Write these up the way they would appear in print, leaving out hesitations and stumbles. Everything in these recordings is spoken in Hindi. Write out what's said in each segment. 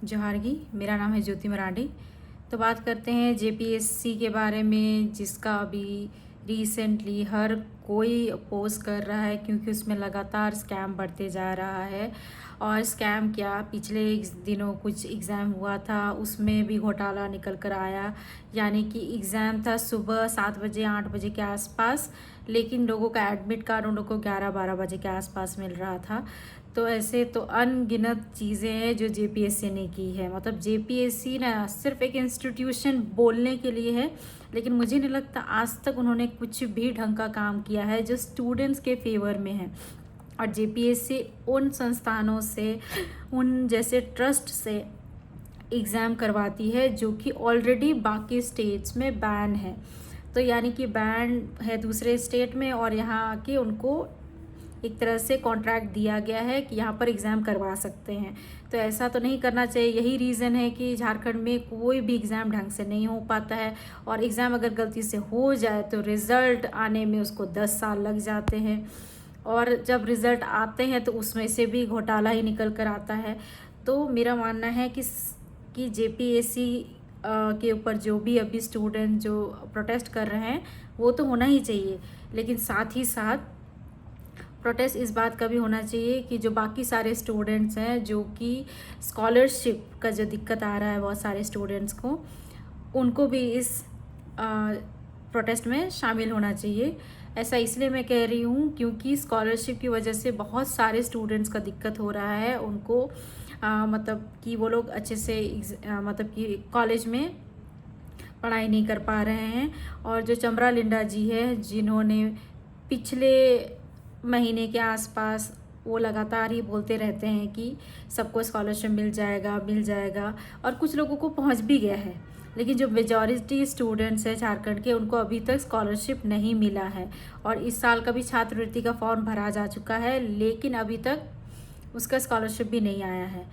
जोहारगी, मेरा नाम है ज्योति मराठी। तो बात करते हैं जेपीएससी के बारे में, जिसका अभी रिसेंटली हर कोई अपोज कर रहा है क्योंकि उसमें लगातार स्कैम बढ़ते जा रहा है। और स्कैम क्या, पिछले दिनों कुछ एग्ज़ाम हुआ था, उसमें भी घोटाला निकल कर आया। यानी कि एग्ज़ाम था सुबह 7 बजे 8 बजे के आसपास, लेकिन लोगों का एडमिट कार्ड उन लोगों को 11-12 बजे के आसपास मिल रहा था। तो ऐसे तो अनगिनत चीज़ें हैं जो जेपीएससी ने की है। मतलब जेपीएससी ना सिर्फ एक इंस्टीट्यूशन बोलने के लिए है, लेकिन मुझे नहीं लगता आज तक उन्होंने कुछ भी ढंग का काम किया है जो स्टूडेंट्स के फेवर में है। और जेपीएससी उन संस्थानों से, उन जैसे ट्रस्ट से एग्ज़ाम करवाती है जो कि ऑलरेडी बाकी स्टेट्स में बैन है। तो यानी कि बैन है दूसरे स्टेट में, और यहाँ आके उनको एक तरह से कॉन्ट्रैक्ट दिया गया है कि यहाँ पर एग्ज़ाम करवा सकते हैं। तो ऐसा तो नहीं करना चाहिए। यही रीज़न है कि झारखंड में कोई भी एग्ज़ाम ढंग से नहीं हो पाता है, और एग्ज़ाम अगर गलती से हो जाए तो रिज़ल्ट आने में उसको 10 साल लग जाते हैं, और जब रिज़ल्ट आते हैं तो उसमें से भी घोटाला ही निकल कर आता है। तो मेरा मानना है कि जेपीएससी के ऊपर जो भी अभी स्टूडेंट जो प्रोटेस्ट कर रहे हैं वो तो होना ही चाहिए, लेकिन साथ ही साथ प्रोटेस्ट इस बात का भी होना चाहिए कि जो बाकी सारे स्टूडेंट्स हैं, जो कि स्कॉलरशिप का जो दिक्कत आ रहा है बहुत सारे स्टूडेंट्स को, उनको भी इस प्रोटेस्ट में शामिल होना चाहिए। ऐसा इसलिए मैं कह रही हूँ क्योंकि स्कॉलरशिप की वजह से बहुत सारे स्टूडेंट्स का दिक्कत हो रहा है। उनको मतलब कि वो लोग अच्छे से मतलब कि कॉलेज में पढ़ाई नहीं कर पा रहे हैं। और जो चमरा लिंडा जी है, जिन्होंने पिछले महीने के आसपास वो लगातार ही बोलते रहते हैं कि सबको स्कॉलरशिप मिल जाएगा मिल जाएगा, और कुछ लोगों को पहुंच भी गया है, लेकिन जो मेजॉरिटी स्टूडेंट्स हैं झारखंड के, उनको अभी तक स्कॉलरशिप नहीं मिला है। और इस साल का भी छात्रवृत्ति का फॉर्म भरा जा चुका है, लेकिन अभी तक उसका स्कॉलरशिप भी नहीं आया है।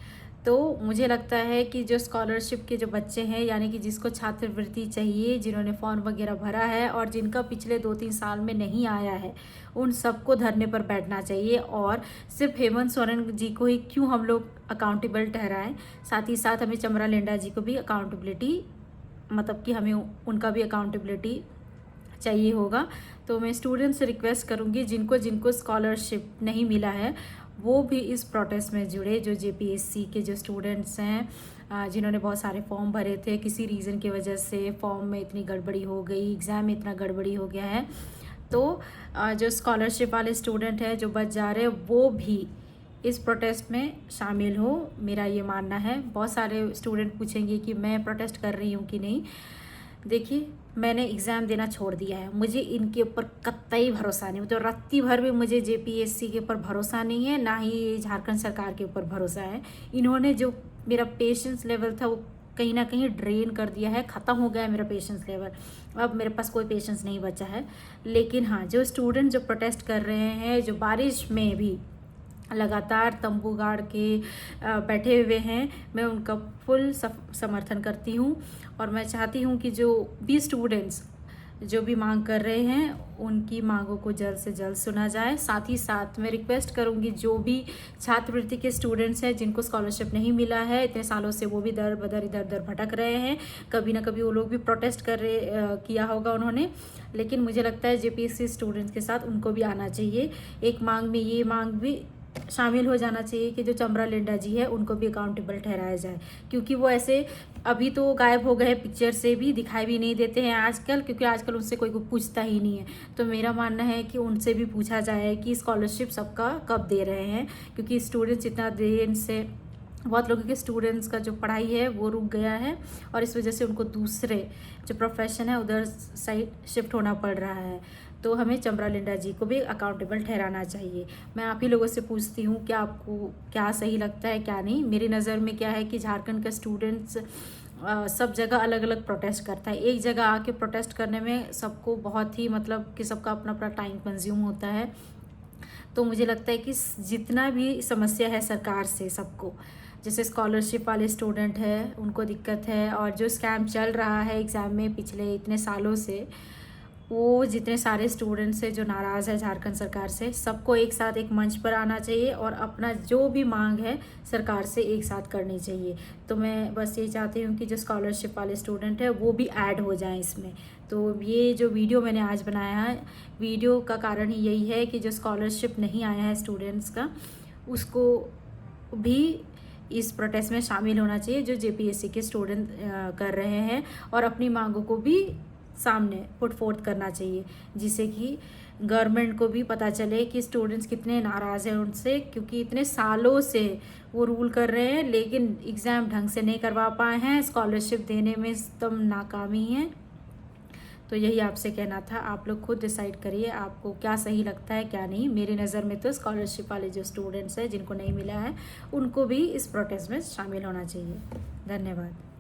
तो मुझे लगता है कि जो स्कॉलरशिप के जो बच्चे हैं, यानी कि जिसको छात्रवृत्ति चाहिए, जिन्होंने फॉर्म वगैरह भरा है और जिनका पिछले 2-3 साल में नहीं आया है, उन सबको धरने पर बैठना चाहिए। और सिर्फ हेमंत सोरेन जी को ही क्यों हम लोग अकाउंटेबल ठहराएं, साथ ही साथ हमें चमरा लेंडा जी को भी अकाउंटेबिलिटी, मतलब कि हमें उनका भी अकाउंटेबिलिटी चाहिए होगा। तो मैं स्टूडेंट से रिक्वेस्ट करूँगी जिनको जिनको स्कॉलरशिप नहीं मिला है वो भी इस प्रोटेस्ट में जुड़े। जो जेपीएससी के जो स्टूडेंट्स हैं, जिन्होंने बहुत सारे फॉर्म भरे थे, किसी रीज़न की वजह से फॉर्म में इतनी गड़बड़ी हो गई, एग्ज़ाम में इतना गड़बड़ी हो गया है, तो जो स्कॉलरशिप वाले स्टूडेंट हैं जो बच जा रहे हैं, वो भी इस प्रोटेस्ट में शामिल हो, मेरा ये मानना है। बहुत सारे स्टूडेंट पूछेंगे कि मैं प्रोटेस्ट कर रही हूँ कि नहीं। देखिए, मैंने एग्ज़ाम देना छोड़ दिया है, मुझे इनके ऊपर कतई भरोसा नहीं, तो रत्ती भर भी मुझे जेपीएससी के ऊपर भरोसा नहीं है, ना ही झारखंड सरकार के ऊपर भरोसा है। इन्होंने जो मेरा पेशेंस लेवल था वो कहीं ना कहीं ड्रेन कर दिया है, ख़त्म हो गया है मेरा पेशेंस लेवल। अब मेरे पास कोई पेशेंस नहीं बचा है। लेकिन हाँ, जो स्टूडेंट जो प्रोटेस्ट कर रहे हैं, जो बारिश में भी लगातार तंबू गाड़ के बैठे हुए हैं, मैं उनका फुल समर्थन करती हूँ। और मैं चाहती हूँ कि जो भी स्टूडेंट्स जो भी मांग कर रहे हैं, उनकी मांगों को जल्द से जल्द सुना जाए। साथ ही साथ मैं रिक्वेस्ट करूँगी जो भी छात्रवृत्ति के स्टूडेंट्स हैं जिनको स्कॉलरशिप नहीं मिला है इतने सालों से, वो भी दर बदर इधर उधर भटक रहे हैं, कभी ना कभी वो लोग भी प्रोटेस्ट कर रहे किया होगा उन्होंने, लेकिन मुझे लगता है जेपीएससी स्टूडेंट्स के साथ उनको भी आना चाहिए। एक मांग में ये मांग भी शामिल हो जाना चाहिए कि जो चमरा लिंडा जी है उनको भी अकाउंटेबल ठहराया जाए, क्योंकि वो ऐसे अभी तो गायब हो गए, पिक्चर से भी दिखाई भी नहीं देते हैं आजकल, क्योंकि आजकल उनसे कोई पूछता ही नहीं है। तो मेरा मानना है कि उनसे भी पूछा जाए कि स्कॉलरशिप सबका कब दे रहे हैं, क्योंकि स्टूडेंट्स इतना देर से, बहुत लोगों के स्टूडेंट्स का जो पढ़ाई है वो रुक गया है, और इस वजह से उनको दूसरे जो प्रोफेशन है उधर साइड शिफ्ट होना पड़ रहा है। तो हमें चमरा लिंडा जी को भी अकाउंटेबल ठहराना चाहिए। मैं आप ही लोगों से पूछती हूँ कि आपको क्या सही लगता है क्या नहीं। मेरी नज़र में क्या है कि झारखंड का स्टूडेंट्स सब जगह अलग अलग प्रोटेस्ट करता है। एक जगह आके प्रोटेस्ट करने में सबको बहुत ही, मतलब कि सबका अपना अपना टाइम कंज्यूम होता है। तो मुझे लगता है कि जितना भी समस्या है सरकार से सबको, जैसे स्कॉलरशिप वाले स्टूडेंट है उनको दिक्कत है, और जो स्कैम चल रहा है एग्ज़ाम में पिछले इतने सालों से, वो जितने सारे स्टूडेंट्स हैं जो नाराज़ है झारखंड सरकार से, सबको एक साथ एक मंच पर आना चाहिए और अपना जो भी मांग है सरकार से एक साथ करनी चाहिए। तो मैं बस ये चाहती हूँ कि जो स्कॉलरशिप वाले स्टूडेंट है वो भी ऐड हो जाएं इसमें। तो ये जो वीडियो मैंने आज बनाया है, वीडियो का कारण ही यही है कि जो स्कॉलरशिप नहीं आया है स्टूडेंट्स का, उसको भी इस प्रोटेस्ट में शामिल होना चाहिए जो जेपीएससी के स्टूडेंट कर रहे हैं, और अपनी मांगों को भी सामने पुट फोर्थ करना चाहिए, जिससे कि गवर्नमेंट को भी पता चले कि स्टूडेंट्स कितने नाराज़ हैं उनसे, क्योंकि इतने सालों से वो रूल कर रहे हैं लेकिन एग्ज़ाम ढंग से नहीं करवा पाए हैं, स्कॉलरशिप देने में एकदम नाकामी है। तो यही आपसे कहना था। आप लोग खुद डिसाइड करिए आपको क्या सही लगता है क्या नहीं। मेरी नज़र में तो स्कॉलरशिप वाले जो स्टूडेंट्स हैं जिनको नहीं मिला है उनको भी इस प्रोटेस्ट में शामिल होना चाहिए। धन्यवाद।